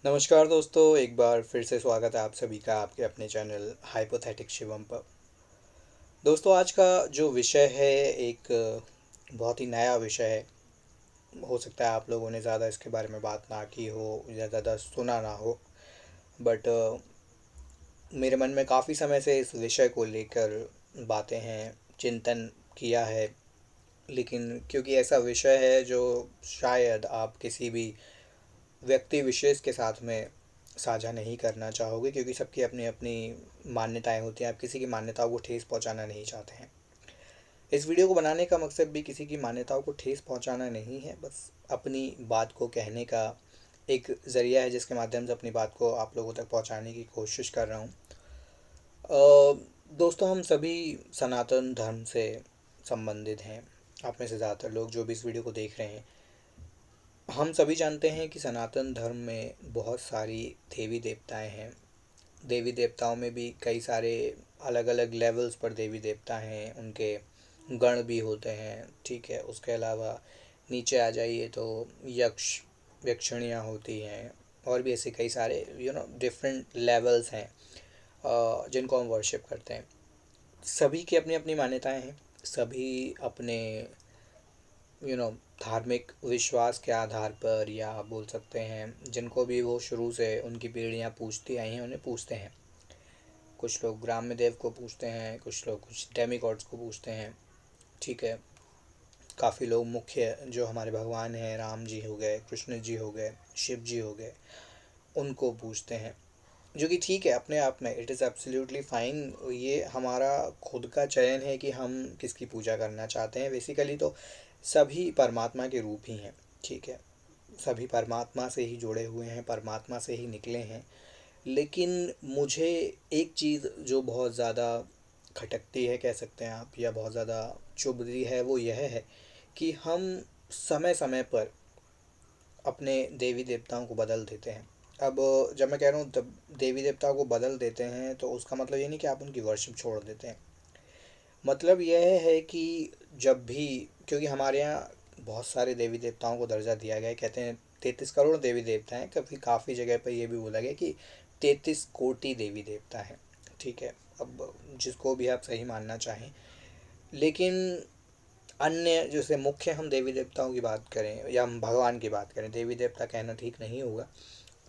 नमस्कार दोस्तों, एक बार फिर से स्वागत है आप सभी का आपके अपने चैनल हाइपोथेटिक शिवम पर। दोस्तों, आज का जो विषय है एक बहुत ही नया विषय है। हो सकता है आप लोगों ने ज़्यादा इसके बारे में बात ना की हो या ज़्यादा सुना ना हो, बट मेरे मन में काफ़ी समय से इस विषय को लेकर बातें हैं, चिंतन किया है। लेकिन क्योंकि ऐसा विषय है जो शायद आप किसी भी व्यक्ति विशेष के साथ में साझा नहीं करना चाहोगे, क्योंकि सबकी अपनी अपनी मान्यताएं होती हैं। आप किसी की मान्यताओं को ठेस पहुंचाना नहीं चाहते हैं। इस वीडियो को बनाने का मकसद भी किसी की मान्यताओं को ठेस पहुंचाना नहीं है, बस अपनी बात को कहने का एक ज़रिया है जिसके माध्यम से अपनी बात को आप लोगों तक पहुंचाने की कोशिश कर रहा हूँ। दोस्तों, हम सभी सनातन धर्म से संबंधित हैं। आप में से ज़्यादातर लोग जो भी इस वीडियो को देख रहे हैं, हम सभी जानते हैं कि सनातन धर्म में बहुत सारी देवी देवताएं हैं। देवी देवताओं में भी कई सारे अलग अलग लेवल्स पर देवी देवता हैं, उनके गण भी होते हैं। ठीक है, उसके अलावा नीचे आ जाइए तो यक्ष यक्षिणियाँ होती हैं, और भी ऐसे कई सारे डिफरेंट लेवल्स हैं जिनको हम वर्शिप करते हैं। सभी की अपनी अपनी मान्यताएं हैं। सभी अपने यू नो धार्मिक विश्वास के आधार पर, या आप बोल सकते हैं जिनको भी वो शुरू से उनकी पीढ़ियाँ पूजती आई हैं उन्हें पूजते हैं। कुछ लोग ग्राम्य देव को पूजते हैं, कुछ लोग कुछ डेमिगॉड्स को पूजते हैं। ठीक है, काफ़ी लोग मुख्य जो हमारे भगवान हैं, राम जी हो गए, कृष्ण जी हो गए, शिव जी हो गए, उनको पूजते हैं। जो कि ठीक है, अपने आप में इट इज़ एब्सोल्युटली फ़ाइन। ये हमारा खुद का चयन है कि हम किसकी पूजा करना चाहते हैं। बेसिकली तो सभी परमात्मा के रूप ही हैं। ठीक है, सभी परमात्मा से ही जुड़े हुए हैं, परमात्मा से ही निकले हैं। लेकिन मुझे एक चीज़ जो बहुत ज़्यादा खटकती है, कह सकते हैं आप, या बहुत ज़्यादा चुभती है, वो यह है कि हम समय समय पर अपने देवी देवताओं को बदल देते हैं। अब जब मैं कह रहा हूँ जब देवी देवताओं को बदल देते हैं, तो उसका मतलब ये नहीं कि आप उनकी वर्शिप छोड़ देते हैं। मतलब यह है कि जब भी, क्योंकि हमारे यहाँ बहुत सारे देवी देवताओं को दर्जा दिया गया है। कहते हैं 33 करोड़ देवी देवता हैं। कभी काफ़ी जगह पर यह भी बोला गया कि 33 कोटि देवी देवता हैं। ठीक है, अब जिसको भी आप सही मानना चाहें। लेकिन अन्य जैसे मुख्य हम देवी देवताओं की बात करें या हम भगवान की बात करें, देवी देवता कहना ठीक नहीं होगा।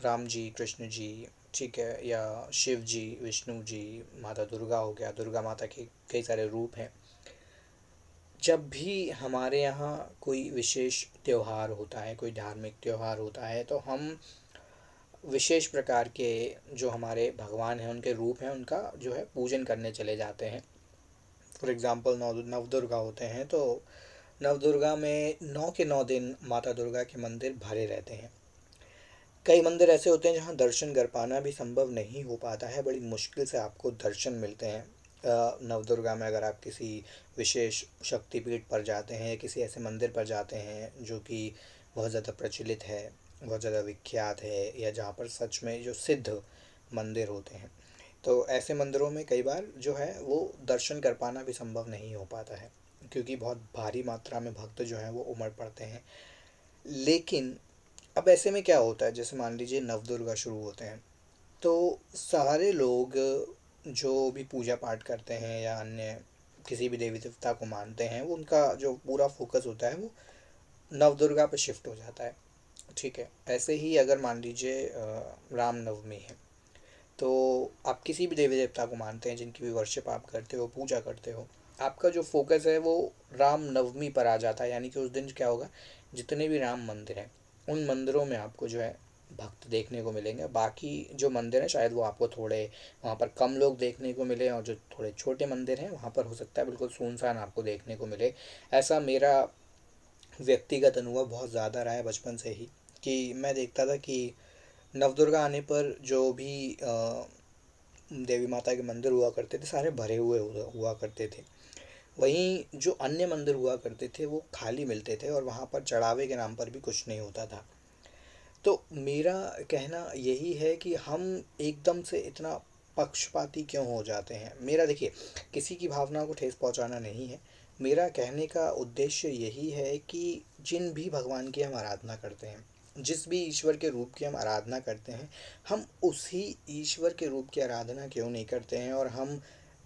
राम जी, कृष्ण जी, ठीक है, या शिव जी, विष्णु जी, माता दुर्गा हो गया, दुर्गा माता के कई सारे रूप हैं। जब भी हमारे यहाँ कोई विशेष त्यौहार होता है, कोई धार्मिक त्यौहार होता है, तो हम विशेष प्रकार के जो हमारे भगवान हैं, उनके रूप हैं, उनका जो है पूजन करने चले जाते हैं। फॉर एग्ज़ाम्पल नव दुर्गा होते हैं, तो नव दुर्गा में 9 के 9 दिन माता दुर्गा के मंदिर भरे रहते हैं। कई मंदिर ऐसे होते हैं जहाँ दर्शन कर पाना भी संभव नहीं हो पाता है, बड़ी मुश्किल से आपको दर्शन मिलते हैं। नवदुर्गा में अगर आप किसी विशेष शक्तिपीठ पर जाते हैं, किसी ऐसे मंदिर पर जाते हैं जो कि बहुत ज़्यादा प्रचलित है, बहुत ज़्यादा विख्यात है, या जहाँ पर सच में जो सिद्ध मंदिर होते हैं, तो ऐसे मंदिरों में कई बार जो है वो दर्शन कर पाना भी संभव नहीं हो पाता है, क्योंकि बहुत भारी मात्रा में भक्त जो हैं वो उमड़ पड़ते हैं। लेकिन अब ऐसे में क्या होता है, जैसे मान लीजिए नवदुर्गा शुरू होते हैं, तो सारे लोग जो भी पूजा पाठ करते हैं या अन्य किसी भी देवी देवता को मानते हैं, वो उनका जो पूरा फोकस होता है वो नवदुर्गा पर शिफ्ट हो जाता है। ठीक है, ऐसे ही अगर मान लीजिए राम नवमी है, तो आप किसी भी देवी देवता को मानते हैं, जिनकी भी वर्शिप आप करते हो, पूजा करते हो, आपका जो फोकस है वो राम नवमी पर आ जाता है। यानी कि उस दिन क्या होगा, जितने भी राम मंदिर हैं उन मंदिरों में आपको जो है भक्त देखने को मिलेंगे। बाकी जो मंदिर हैं शायद वो आपको थोड़े वहाँ पर कम लोग देखने को मिले, और जो थोड़े छोटे मंदिर हैं वहाँ पर हो सकता है बिल्कुल सुनसान आपको देखने को मिले। ऐसा मेरा व्यक्तिगत अनुभव बहुत ज़्यादा रहा है बचपन से ही, कि मैं देखता था कि नवदुर्गा आने पर जो भी देवी माता के मंदिर हुआ करते थे सारे भरे हुए हुआ करते थे। वहीं जो अन्य मंदिर हुआ करते थे वो खाली मिलते थे, और वहाँ पर चढ़ावे के नाम पर भी कुछ नहीं होता था। तो मेरा कहना यही है कि हम एकदम से इतना पक्षपाती क्यों हो जाते हैं। मेरा देखिए, किसी की भावना को ठेस पहुंचाना नहीं है। मेरा कहने का उद्देश्य यही है कि जिन भी भगवान की हम आराधना करते हैं, जिस भी ईश्वर के रूप की हम आराधना करते हैं, हम उसी ईश्वर के रूप की आराधना क्यों नहीं करते हैं, और हम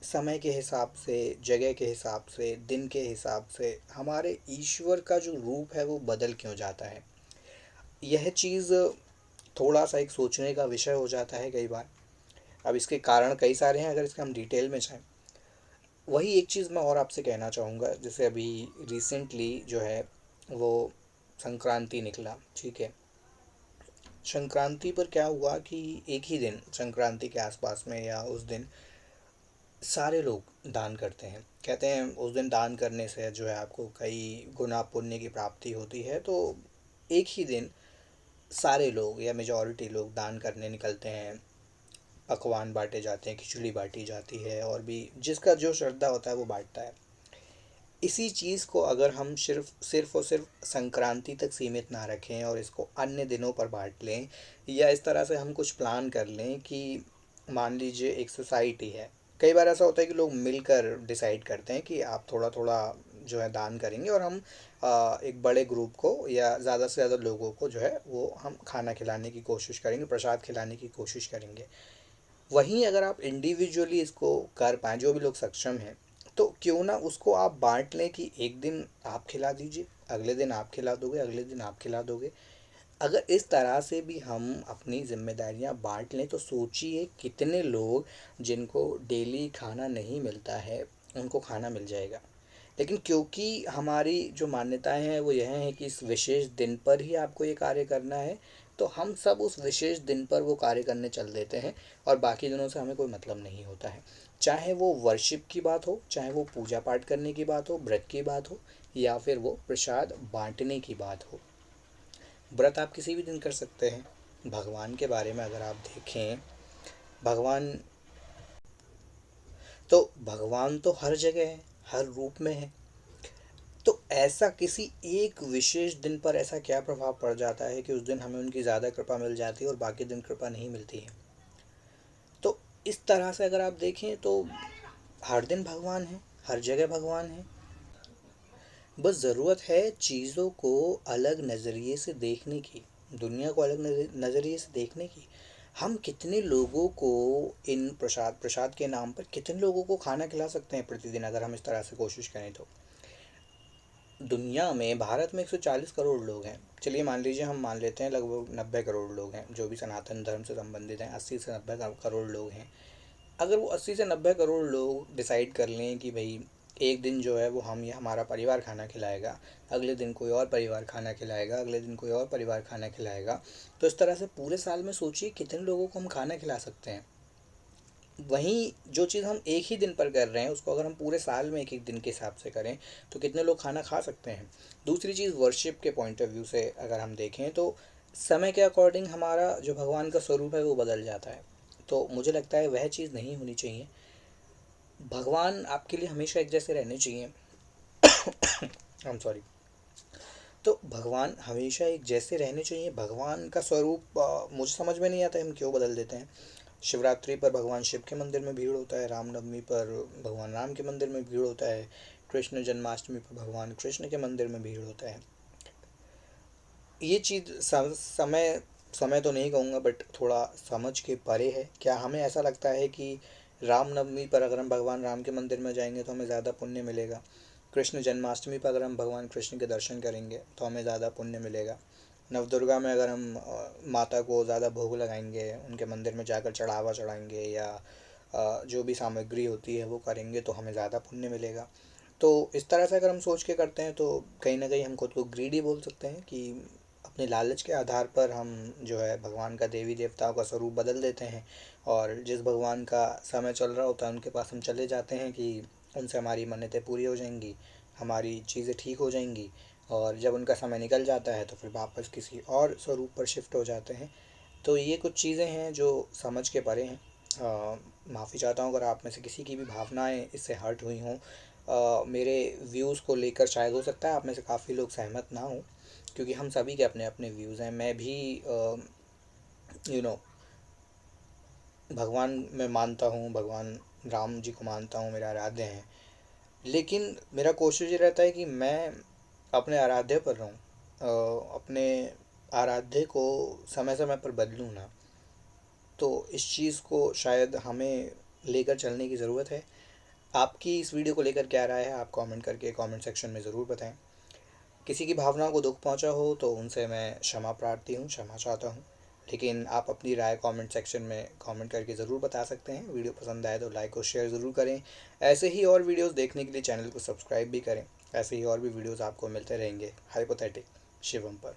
समय के हिसाब से, जगह के हिसाब से, दिन के हिसाब से हमारे ईश्वर का जो रूप है वो बदल क्यों जाता है। यह चीज़ थोड़ा सा एक सोचने का विषय हो जाता है कई बार। अब इसके कारण कई सारे हैं, अगर इसके हम डिटेल में जाएं। वही एक चीज़ मैं और आपसे कहना चाहूँगा, जैसे अभी रिसेंटली जो है वो संक्रांति निकला, ठीक है। संक्रांति पर क्या हुआ कि एक ही दिन संक्रांति के आसपास में या उस दिन सारे लोग दान करते हैं। कहते हैं उस दिन दान करने से जो है आपको कई गुना पुण्य की प्राप्ति होती है। तो एक ही दिन सारे लोग या मेजॉरिटी लोग दान करने निकलते हैं, पकवान बांटे जाते हैं, खिचड़ी बांटी जाती है, और भी जिसका जो श्रद्धा होता है वो बांटता है। इसी चीज़ को अगर हम सिर्फ़ और सिर्फ संक्रांति तक सीमित ना रखें और इसको अन्य दिनों पर बाँट लें, या इस तरह से हम कुछ प्लान कर लें कि मान लीजिए एक सोसाइटी है। कई बार ऐसा होता है कि लोग मिलकर डिसाइड करते हैं कि आप थोड़ा-थोड़ा जो है दान करेंगे, और हम एक बड़े ग्रुप को या ज़्यादा से ज़्यादा लोगों को जो है वो हम खाना खिलाने की कोशिश करेंगे, प्रसाद खिलाने की कोशिश करेंगे। वहीं अगर आप इंडिविजुअली इसको कर पाएँ, जो भी लोग सक्षम हैं, तो क्यों ना उसको आप बाँट लें कि एक दिन आप खिला दीजिए, अगले दिन आप खिला दोगे, अगले दिन आप खिला दोगे। अगर इस तरह से भी हम अपनी ज़िम्मेदारियाँ बाँट लें, तो सोचिए कितने लोग जिनको डेली खाना नहीं मिलता है, उनको खाना मिल जाएगा। लेकिन क्योंकि हमारी जो मान्यताएं हैं वो यह है कि इस विशेष दिन पर ही आपको ये कार्य करना है, तो हम सब उस विशेष दिन पर वो कार्य करने चल देते हैं, और बाकी दिनों से हमें कोई मतलब नहीं होता है। चाहे वो वर्शिप की बात हो, चाहे वो पूजा पाठ करने की बात हो, व्रत की बात हो, या फिर वो प्रसाद बांटने की बात हो। व्रत आप किसी भी दिन कर सकते हैं। भगवान के बारे में अगर आप देखें, भगवान भगवान तो हर जगह है, हर रूप में है। तो ऐसा किसी एक विशेष दिन पर ऐसा क्या प्रभाव पड़ जाता है कि उस दिन हमें उनकी ज़्यादा कृपा मिल जाती है और बाकी दिन कृपा नहीं मिलती है। तो इस तरह से अगर आप देखें तो हर दिन भगवान है, हर जगह भगवान है। बस ज़रूरत है चीज़ों को अलग नज़रिए से देखने की, दुनिया को अलग नज़रिए से देखने की। हम कितने लोगों को इन प्रसाद प्रसाद के नाम पर कितने लोगों को खाना खिला सकते हैं प्रतिदिन, अगर हम इस तरह से कोशिश करें तो। दुनिया में, भारत में 140 करोड़ लोग हैं। चलिए मान लीजिए, हम मान लेते हैं लगभग 90 करोड़ लोग हैं जो भी सनातन धर्म से संबंधित हैं। 80 से 90 करोड़ लोग हैं। अगर वो 80 से 90 करोड़ लोग डिसाइड कर लें कि भाई एक दिन जो है वो हम या हमारा परिवार खाना खिलाएगा, अगले दिन कोई और परिवार खाना खिलाएगा, अगले दिन कोई और परिवार खाना खिलाएगा, तो इस तरह से पूरे साल में सोचिए कितने लोगों को हम खाना खिला सकते हैं। वहीं जो चीज़ हम एक ही दिन पर कर रहे हैं उसको अगर हम पूरे साल में एक एक दिन के हिसाब से करें, तो कितने लोग खाना खा सकते हैं। दूसरी चीज़, वर्शिप के पॉइंट ऑफ व्यू से अगर हम देखें तो समय के अकॉर्डिंग हमारा जो भगवान का स्वरूप है वो बदल जाता है। तो मुझे लगता है वह चीज़ नहीं होनी चाहिए। भगवान आपके लिए हमेशा एक जैसे रहने चाहिए। I am sorry. तो भगवान हमेशा एक जैसे रहने चाहिए। भगवान का स्वरूप मुझे समझ में नहीं आता हम क्यों बदल देते हैं। शिवरात्रि पर भगवान शिव के मंदिर में भीड़ होता है, रामनवमी पर भगवान राम के मंदिर में भीड़ होता है, कृष्ण जन्माष्टमी पर भगवान कृष्ण के मंदिर में भीड़ होता है। ये चीज़ समय समय तो नहीं कहूँगा, बट थोड़ा समझ के परे है। क्या हमें ऐसा लगता है कि रामनवमी पर अगर हम भगवान राम के मंदिर में जाएंगे तो हमें ज़्यादा पुण्य मिलेगा, कृष्ण जन्माष्टमी पर अगर हम भगवान कृष्ण के दर्शन करेंगे तो हमें ज़्यादा पुण्य मिलेगा, नवदुर्गा में अगर हम माता को ज़्यादा भोग लगाएंगे, उनके मंदिर में जाकर चढ़ावा चढ़ाएंगे, या जो भी सामग्री होती है वो करेंगे तो हमें ज़्यादा पुण्य मिलेगा। तो इस तरह से अगर हम सोच के करते हैं तो कहीं ना कहीं हम खुद को ग्रीडी बोल सकते हैं कि अपने लालच के आधार पर हम जो है भगवान का, देवी देवताओं का स्वरूप बदल देते हैं, और जिस भगवान का समय चल रहा होता है उनके पास हम चले जाते हैं कि उनसे हमारी मन्नतें पूरी हो जाएंगी, हमारी चीज़ें ठीक हो जाएंगी। और जब उनका समय निकल जाता है तो फिर वापस किसी और स्वरूप पर शिफ्ट हो जाते हैं। तो ये कुछ चीज़ें हैं जो समझ के परे हैं। माफ़ी चाहता हूँ अगर आप में से किसी की भी भावनाएं इससे हर्ट हुई हों। मेरे व्यूज़ को लेकर शायद हो सकता है आप में से काफ़ी लोग सहमत ना हों, क्योंकि हम सभी के अपने अपने व्यूज़ हैं। मैं भी यू नो भगवान में मानता हूँ, भगवान राम जी को मानता हूँ, मेरे आराध्य हैं। लेकिन मेरा कोशिश ये रहता है कि मैं अपने आराध्य पर रहूँ, अपने आराध्य को समय समय पर बदलूँ ना, तो इस चीज़ को शायद हमें लेकर चलने की ज़रूरत है। आपकी इस वीडियो को लेकर क्या राय है, आप कमेंट करके कमेंट सेक्शन में ज़रूर बताएं। किसी की भावनाओं को दुख पहुंचा हो तो उनसे मैं क्षमा प्रार्थी हूँ, क्षमा चाहता हूँ। लेकिन आप अपनी राय कमेंट सेक्शन में कमेंट करके ज़रूर बता सकते हैं। वीडियो पसंद आए तो लाइक और शेयर ज़रूर करें। ऐसे ही और वीडियोस देखने के लिए चैनल को सब्सक्राइब भी करें। ऐसे ही और भी वीडियोस आपको मिलते रहेंगे हाइपोथेटिक शिवम पर।